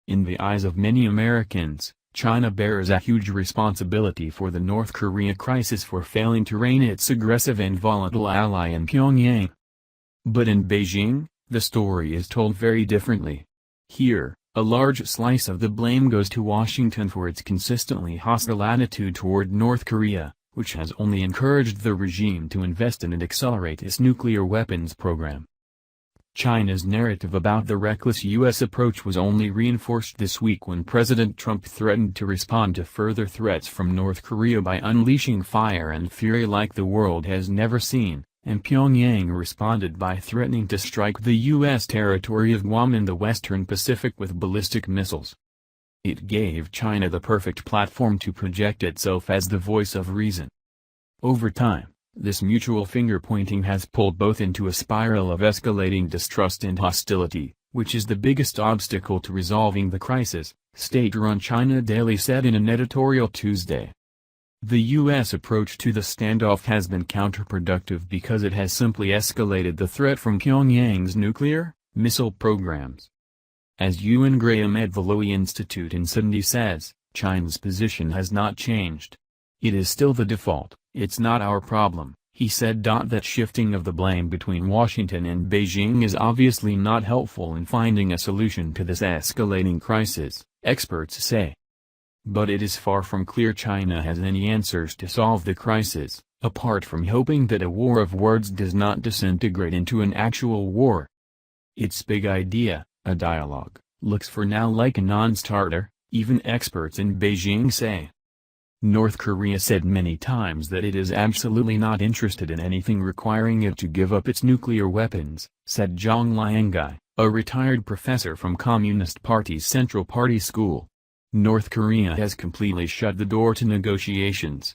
In the eyes of many Americans, China bears a huge responsibility for the North Korea crisis for failing to rein its aggressive and volatile ally in Pyongyang. But in Beijing, the story is told very differently. Here, a large slice of the blame goes to Washington for its consistently hostile attitude toward North Korea, which has only encouraged the regime to invest in and accelerate its nuclear weapons program. China's narrative about the reckless U.S. approach was only reinforced this week when President Trump threatened to respond to further threats from North Korea by unleashing fire and fury like the world has never seen, and Pyongyang responded by threatening to strike the U.S. territory of Guam in the western Pacific with ballistic missiles. It gave China the perfect platform to project itself as the voice of reason. Over time, this mutual finger-pointing has pulled both into a spiral of escalating distrust and hostility, which is the biggest obstacle to resolving the crisis, state-run China Daily said in an editorial Tuesday. The U.S. approach to the standoff has been counterproductive because it has simply escalated the threat from Pyongyang's nuclear, missile programs. As Ewan Graham at the Lowy Institute in Sydney says, China's position has not changed. It is still the default. It's not our problem, he said. That shifting of the blame between Washington and Beijing is obviously not helpful in finding a solution to this escalating crisis, experts say. But it is far from clear China has any answers to solve the crisis, apart from hoping that a war of words does not disintegrate into an actual war. Its big idea, a dialogue, looks for now like a non-starter, even experts in Beijing say. North Korea said many times that it is absolutely not interested in anything requiring it to give up its nuclear weapons, said Zhang Liangai, a retired professor from Communist Party's Central Party School. North Korea has completely shut the door to negotiations.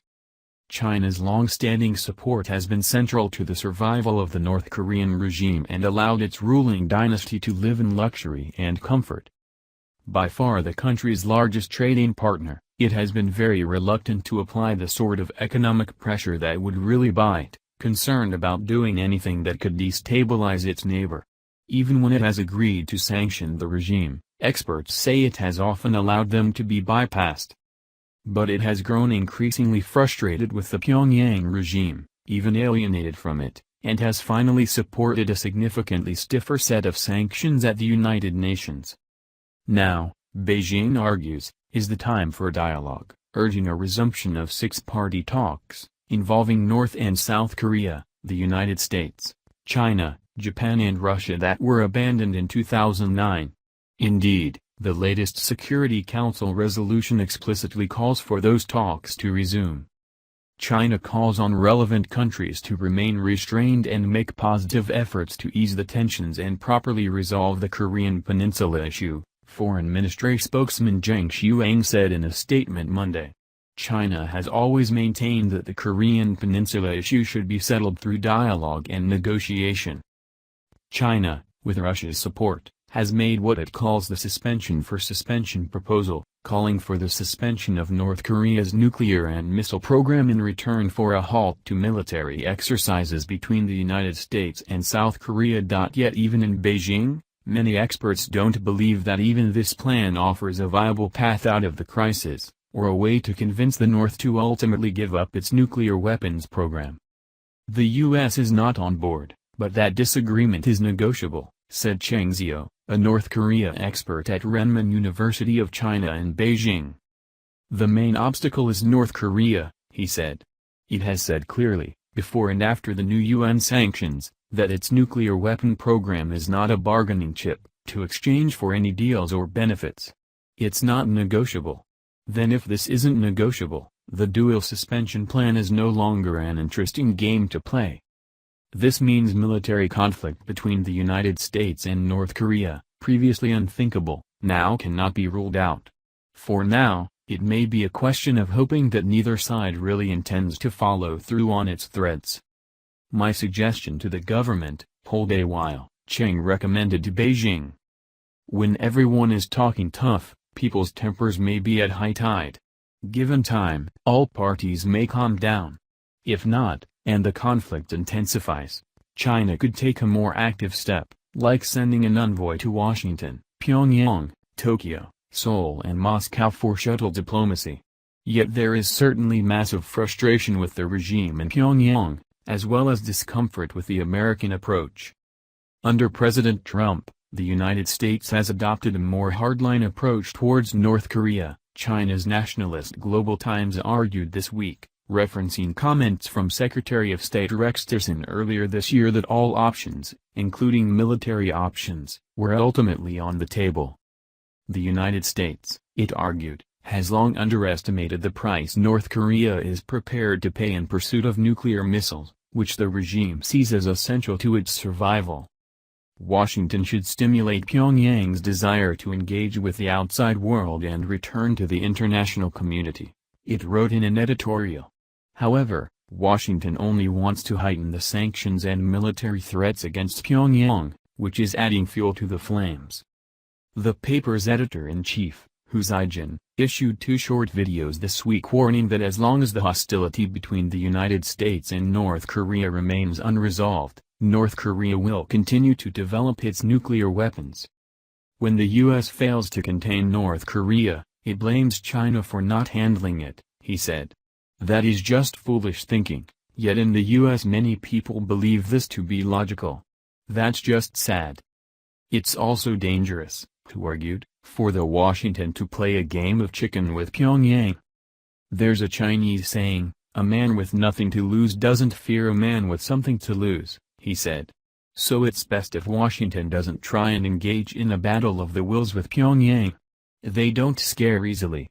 China's long-standing support has been central to the survival of the North Korean regime and allowed its ruling dynasty to live in luxury and comfort. By far the country's largest trading partner, it has been very reluctant to apply the sort of economic pressure that would really bite, concerned about doing anything that could destabilize its neighbor. Even when it has agreed to sanction the regime, experts say it has often allowed them to be bypassed. But it has grown increasingly frustrated with the Pyongyang regime, even alienated from it, and has finally supported a significantly stiffer set of sanctions at the United Nations. Now, Beijing argues, is the time for dialogue, urging a resumption of six-party talks, involving North and South Korea, the United States, China, Japan and Russia that were abandoned in 2009. Indeed, the latest Security Council resolution explicitly calls for those talks to resume. China calls on relevant countries to remain restrained and make positive efforts to ease the tensions and properly resolve the Korean Peninsula issue, Foreign Ministry spokesman Zhang Xuang said in a statement Monday. China has always maintained that the Korean Peninsula issue should be settled through dialogue and negotiation. China, with Russia's support, has made what it calls the suspension for suspension proposal, calling for the suspension of North Korea's nuclear and missile program in return for a halt to military exercises between the United States and South Korea. Yet even in Beijing, many experts don't believe that even this plan offers a viable path out of the crisis, or a way to convince the North to ultimately give up its nuclear weapons program. The U.S. is not on board, but that disagreement is negotiable, said Cheng Zhou, a North Korea expert at Renmin University of China in Beijing. The main obstacle is North Korea, he said. It has said clearly, before and after the new UN sanctions, that its nuclear weapon program is not a bargaining chip, to exchange for any deals or benefits. It's not negotiable. Then if this isn't negotiable, the dual suspension plan is no longer an interesting game to play. This means military conflict between the United States and North Korea, previously unthinkable, now cannot be ruled out. For now, it may be a question of hoping that neither side really intends to follow through on its threats. My suggestion to the government, hold a while, Cheng recommended to Beijing. When everyone is talking tough, people's tempers may be at high tide. Given time, all parties may calm down. If not, and the conflict intensifies, China could take a more active step, like sending an envoy to Washington, Pyongyang, Tokyo, Seoul and Moscow foreshuttle diplomacy. Yet there is certainly massive frustration with the regime in Pyongyang, as well as discomfort with the American approach. Under President Trump, the United States has adopted a more hardline approach towards North Korea, China's nationalist Global Times argued this week, referencing comments from Secretary of State Rex Tillerson earlier this year that all options, including military options, were ultimately on the table. The United States, it argued, has long underestimated the price North Korea is prepared to pay in pursuit of nuclear missiles, which the regime sees as essential to its survival. Washington should stimulate Pyongyang's desire to engage with the outside world and return to the international community, it wrote in an editorial. However, Washington only wants to heighten the sanctions and military threats against Pyongyang, which is adding fuel to the flames. The paper's editor-in-chief, Hu Zijin, issued 2 short videos this week warning that as long as the hostility between the United States and North Korea remains unresolved, North Korea will continue to develop its nuclear weapons. When the U.S. fails to contain North Korea, it blames China for not handling it, he said. That is just foolish thinking, yet in the U.S. many people believe this to be logical. That's just sad. It's also dangerous, Hu argued, for the Washington to play a game of chicken with Pyongyang. There's a Chinese saying, a man with nothing to lose doesn't fear a man with something to lose, he said. So it's best if Washington doesn't try and engage in a battle of the wills with Pyongyang. They don't scare easily.